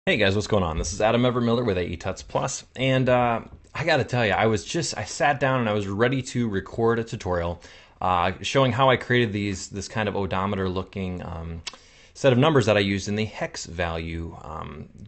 Hey guys, what's going on? This is Adam Everett Miller with AE Tuts Plus, and I got to tell you, I sat down and I was ready to record a tutorial showing how I created this kind of odometer looking set of numbers that I used in the hex value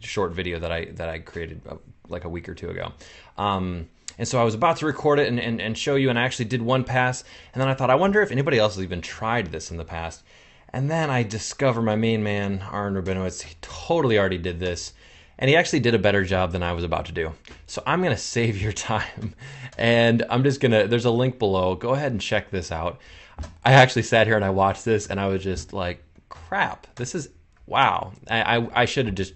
short video that I created like a week or two ago. And so I was about to record it and show you, and I actually did one pass, and then I thought, I wonder if anybody else has even tried this in the past. And then I discover my main man, Aaron Rabinowitz, he totally already did this. And he actually did a better job than I was about to do. So I'm going to save your time. And I'm just going to, there's a link below. Go ahead and check this out. I actually sat here and I watched this and I was just like, crap, this is, wow. I should have just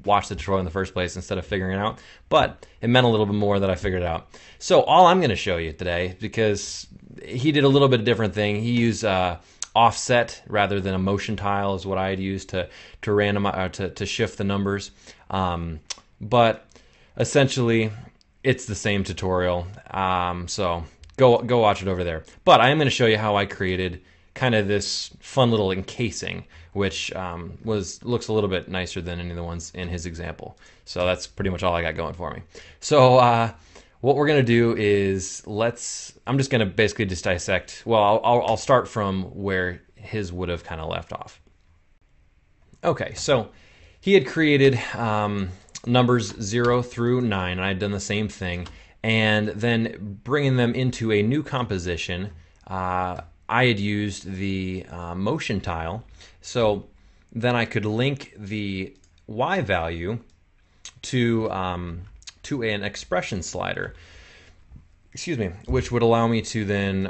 watched the tutorial in the first place instead of figuring it out. But it meant a little bit more that I figured it out. So all I'm going to show you today, because he did a little bit of different thing. He used offset rather than a motion tile is what I had used to shift the numbers. But essentially, it's the same tutorial. So go watch it over there. But I am going to show you how I created kind of this fun little encasing, which looks a little bit nicer than any of the ones in his example. So that's pretty much all I got going for me. So what we're gonna do is I'm just gonna basically just dissect. Well, I'll start from where his would have kind of left off. Okay, so he had created numbers 0 through 9, and I had done the same thing. And then bringing them into a new composition, I had used the motion tile. So then I could link the Y value to an expression slider, excuse me, which would allow me to then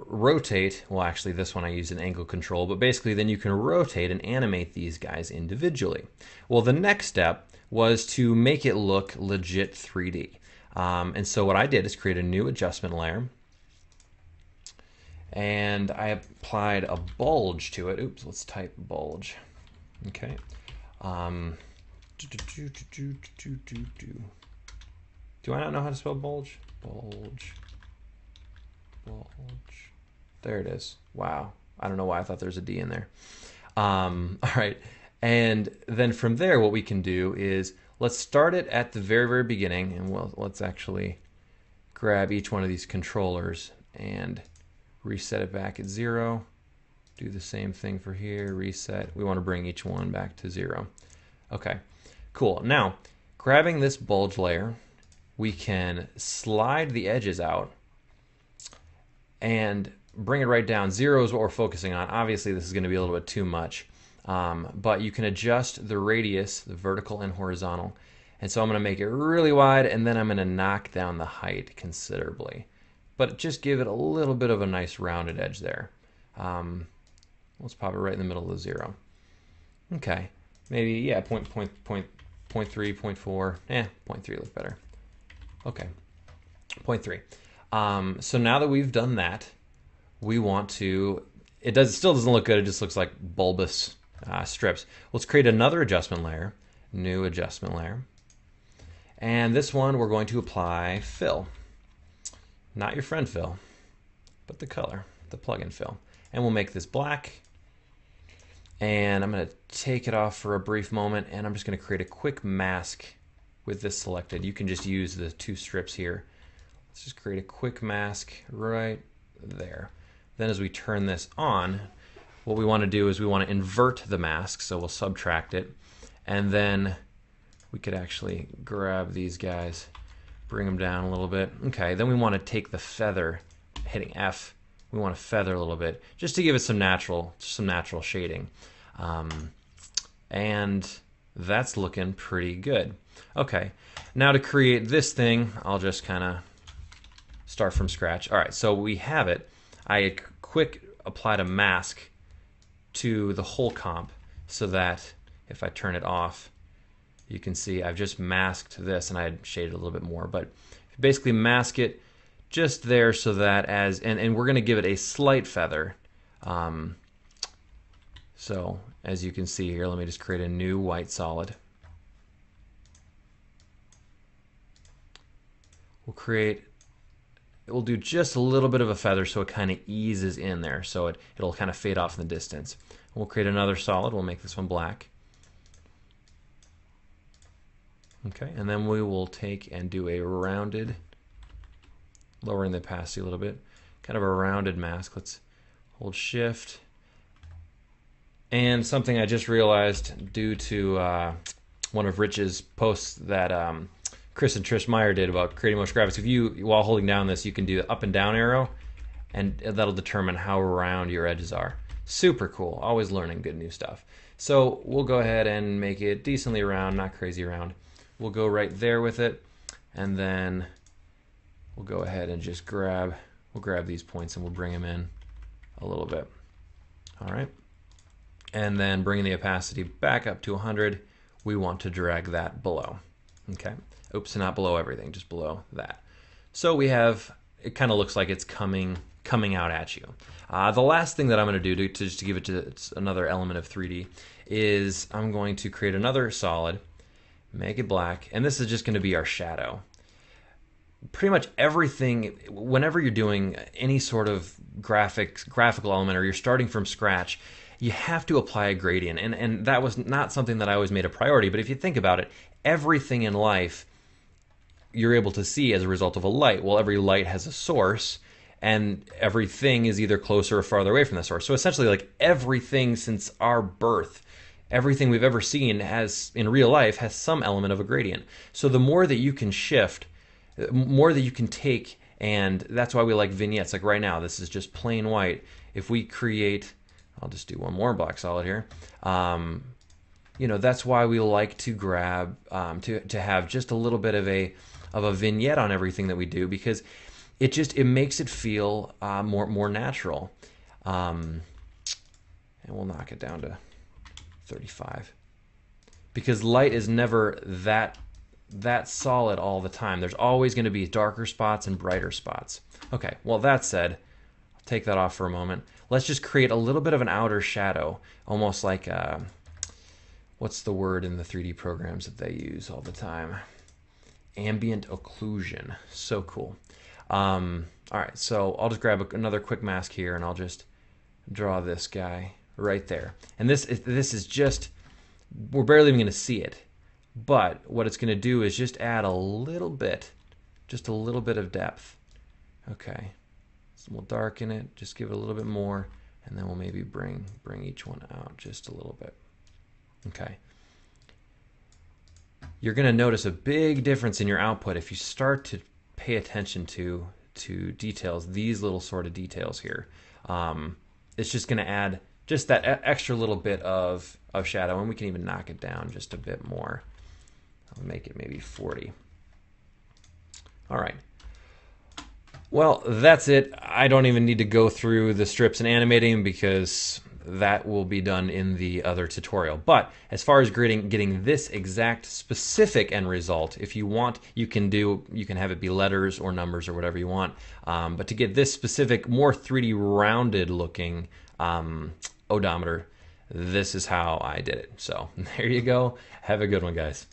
rotate. Well, actually, this one I used an angle control, but basically then you can rotate and animate these guys individually. Well, the next step was to make it look legit 3D. And so what I did is create a new adjustment layer, and I applied a bulge to it. Oops, let's type bulge. Okay. Do I not know how to spell bulge? Bulge. Bulge. There it is. Wow. I don't know why I thought there's a D in there. All right. And then from there, what we can do is let's start it at the very, very beginning. And let's actually grab each one of these controllers and reset it back at 0. Do the same thing for here. Reset. We want to bring each one back to 0. Okay. Cool. Now, grabbing this bulge layer, we can slide the edges out and bring it right down. 0 is what we're focusing on. Obviously, this is going to be a little bit too much, but you can adjust the radius, the vertical and horizontal. And so I'm going to make it really wide, and then I'm going to knock down the height considerably. But just give it a little bit of a nice rounded edge there. Let's pop it right in the middle of the 0. Okay, maybe, yeah, 0.3, 0.4. 0.3 looks better. Okay, 0.3. So now that we've done that, we want to, it still doesn't look good, it just looks like bulbous strips. Let's create another adjustment layer, new adjustment layer. And this one we're going to apply fill. Not your friend fill, but the color, the plugin fill. And we'll make this black. And I'm going to take it off for a brief moment, and I'm just going to create a quick mask with this selected. You can just use the 2 strips here. Let's just create a quick mask right there. Then as we turn this on, what we want to do is we want to invert the mask, so we'll subtract it. And then we could actually grab these guys, bring them down a little bit. Okay, then we want to take the feather, hitting F. We want to feather a little bit, just to give it some natural shading. And that's looking pretty good. Okay, now to create this thing, I'll just kind of start from scratch. All right, so we have it. I quick applied a mask to the whole comp so that if I turn it off, you can see I've just masked this, and I had shaded a little bit more, but basically mask it just there so that and we're going to give it a slight feather. So as you can see here, let me just create a new white solid. We'll do just a little bit of a feather so it kind of eases in there, so it'll kind of fade off in the distance. We'll create another solid. We'll make this one black. Okay, and then we will take and do a rounded, lowering the opacity a little bit, kind of a rounded mask. Let's hold shift. And something I just realized due to one of Rich's posts that Chris and Trish Meyer did about creating motion graphics. If you, while holding down this, you can do the up and down arrow, and that'll determine how round your edges are. Super cool. Always learning good new stuff. So we'll go ahead and make it decently round, not crazy round. We'll go right there with it, and then we'll go ahead and just grab these points and we'll bring them in a little bit. All right. And then bringing the opacity back up to 100, we want to drag that below. Okay. Oops, not below everything, just below that. So we have, it kind of looks like it's coming out at you. The last thing that I'm going to do to just to give it to another element of 3D is I'm going to create another solid, make it black, and this is just going to be our shadow. Pretty much everything, whenever you're doing any sort of graphical element, or you're starting from scratch, you have to apply a gradient. And that was not something that I always made a priority, but if you think about it, everything in life you're able to see as a result of a light. Well, every light has a source, and everything is either closer or farther away from the source. So essentially, like everything since our birth, everything we've ever seen has, in real life, has some element of a gradient. So the more that you can shift, the more that you can take, and that's why we like vignettes. Like right now, this is just plain white. If we create, I'll just do one more black solid here. You know, that's why we like to grab, to have just a little bit of a vignette on everything that we do, because it makes it feel more natural. And we'll knock it down to 35, because light is never that solid all the time. There's always going to be darker spots and brighter spots. Okay, well, that said, I'll take that off for a moment. Let's just create a little bit of an outer shadow, almost like what's the word in the 3D programs that they use all the time? Ambient occlusion. So cool. All right, so I'll just grab another quick mask here, and I'll just draw this guy right there. And this is just, we're barely even going to see it, but what it's going to do is just add a little bit, just a little bit of depth. Okay, so we'll darken it, just give it a little bit more, and then we'll maybe bring each one out just a little bit. Okay. You're going to notice a big difference in your output if you start to pay attention to details, these little sort of details here. It's just going to add just that extra little bit of shadow, and we can even knock it down just a bit more. I'll make it maybe 40. All right. Well, that's it. I don't even need to go through the strips and animating, because that will be done in the other tutorial. But as far as getting this exact specific end result, if you want, you can have it be letters or numbers or whatever you want. But to get this specific, more 3D rounded looking odometer, this is how I did it. So there you go. Have a good one, guys.